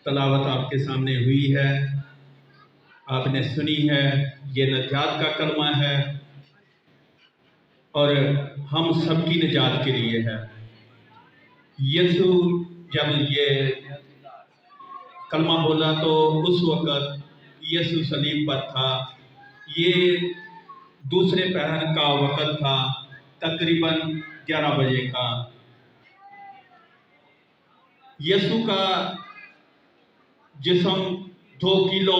तलावत आपके सामने हुई है, आपने सुनी है। ये नजात का कलमा है और हम सबकी निजात के लिए है। यीशु जब ये कलमा बोला तो उस वक़्त यीशु सलीब पर था। ये दूसरे पहर का वक़्त था, तकरीबन 11 बजे का। यीशु का जिस्म 2 किलो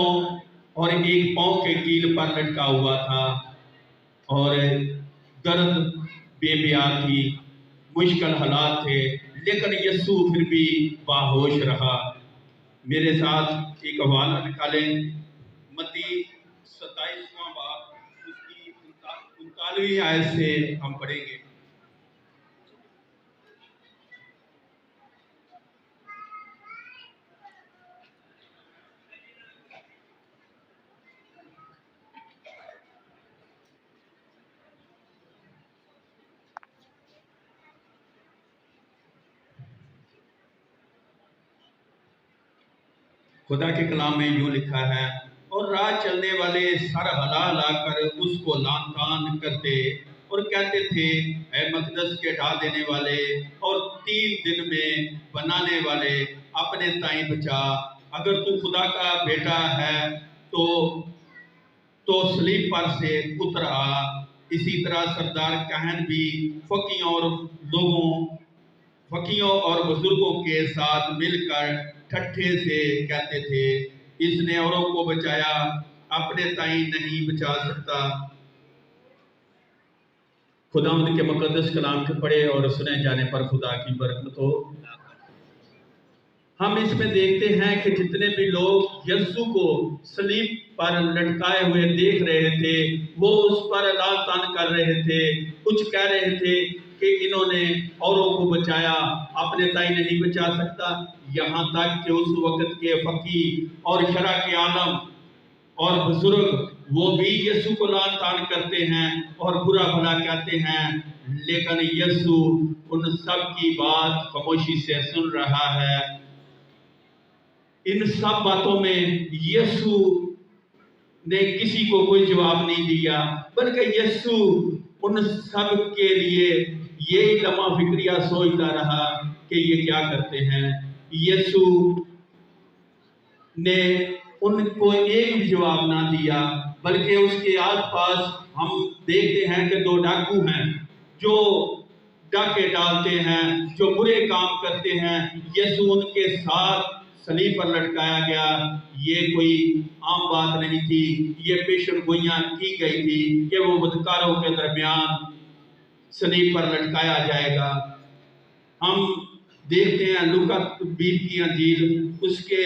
और 1 पाँव के कील पर लटका हुआ था और दर्द बेबयार थी, मुश्किल हालात थे, लेकिन यीशु फिर भी बाहोश रहा। मेरे साथ एक हवाला निकालें, मत्ती 27वां बाब, उसकी 39वीं आयत से हम पढ़ेंगे। खुदा के कलाम में यूँ लिखा है, और राह चलने वाले सर हिला हिलाकर उसको लान तान करते और कहते थे, ऐ मकदस के ढा देने वाले और 3 दिन में बनाने वाले, अपने ताई बचा। अगर तू खुदा का बेटा है तो सलीब पर से उतर आ। इसी तरह सरदार कहन भी फकीयों और बुजुर्गों के साथ मिलकर ठट्ठे से कहते थे, इसने औरों को बचाया, अपने ताई नहीं बचा सकता। खुदावंद के मुकद्दस कलाम के पढ़े और सुने जाने पर खुदा की बरकत हो। हम इसमें देखते हैं कि जितने भी लोग यीशु को सलीब पर लटकाए हुए देख रहे थे, वो उस पर लाल तान कर रहे थे। कुछ कह रहे थे कि इन्होंने औरों को बचाया, अपने ताई नहीं बचा सकता। यहाँ तक कि उस वक्त के फकीर और शरा के आलम और बुजुर्ग वो भी यीशु को लान तान करते हैं और बुरा भला कहते हैं, लेकिन यीशु उन सब की बात खामोशी से सुन रहा है। इन सब बातों में यीशु ने किसी को कोई जवाब नहीं दिया, बल्कि यीशु उन सब के लिए ये लम्हा फिक्रिया सोचता रहा कि ये क्या करते हैं। यीशु ने उनको एक भी जवाब ना दिया, बल्कि उसके आसपास हम देखते हैं कि 2 डाकू हैं जो डाके डालते हैं, जो बुरे काम करते हैं। यीशु उनके साथ सलीब पर लटकाया गया। ये कोई आम बात नहीं थी, ये पेशन गोइयां की गई थी कि वो बदकारों के दरमियान सलीब पर लटकाया जाएगा। हम देखते हैं लूका 20 की अंजील, उसके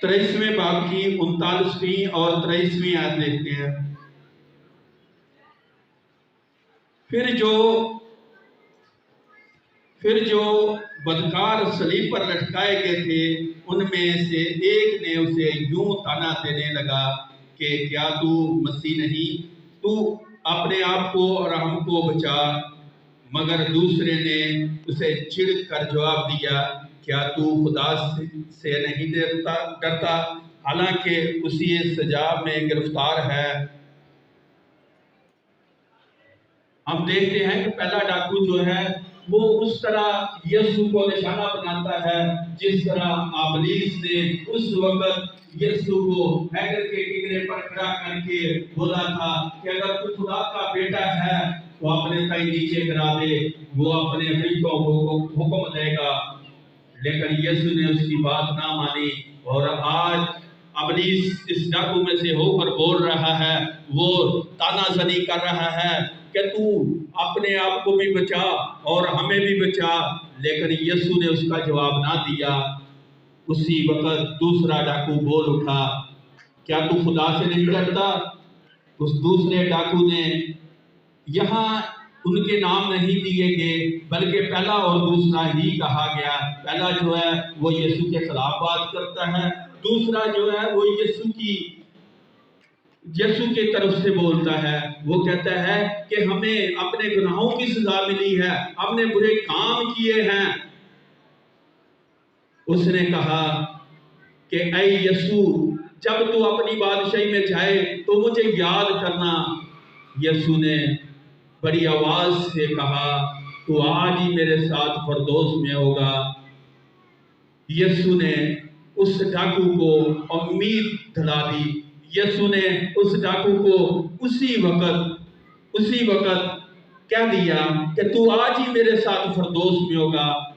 23वें बाब की 39वीं और 23वीं आयत देखते हैं। फिर जो बदकार सलीब पर लटकाए गए थे, उनमें से एक ने उसे यूं ताना देने लगा कि क्या तू मसीह नहीं, तू अपने आप को और हमको बचा। मगर दूसरे ने उसे चिढ़ कर जवाब दिया, क्या तू खुदा से नहीं डरता, हालांकि उसी सजा में गिरफ्तार है। हम देखते हैं कि पहला डाकू जो है वो उस तरह यीशु को निशाना बनाता है जिस तरह इब्लीस ने उस वक्त यीशु को हैगर के किनारे पर खड़ा करके बोला था कि अगर तू खुदा का बेटा है तो अपने ताई नीचे गिरा दे, वो अपने फरिश्तों को हुक्म देगा। लेकिन यीशु ने उसकी बात ना मानी और आज इब्लीस इस डाकू में से होकर बोल रहा है, वो तानाज़नी कर रहा है कि तू अपने आप को भी बचा और हमें भी बचा। लेकिन यीशु ने उसका जवाब ना दिया। उसी वक्त दूसरा डाकू बोल उठा, क्या तू खुदा से नहीं डरता। उस दूसरे डाकू ने, यहाँ उनके नाम नहीं दिए गए, बल्कि पहला और दूसरा ही कहा गया। पहला जो है वो यीशु के खिलाफ बात करता है, दूसरा जो है वो यीशु की यीशु की तरफ से बोलता है, वो कहता है कि हमें अपने गुनाहों की सजा मिली है, हमने बुरे काम किए हैं। उसने कहा कि ऐ यीशु, जब तू अपनी बादशाही में जाए तो मुझे याद करना। यीशु ने बड़ी आवाज से कहा, तू आज ही मेरे साथ फरदौस में होगा। यीशु ने उस डाकू को उम्मीद दिला दी। यीशु ने उस डाकू को उसी वक्त कह दिया कि तू आज ही मेरे साथ फरदौस में होगा।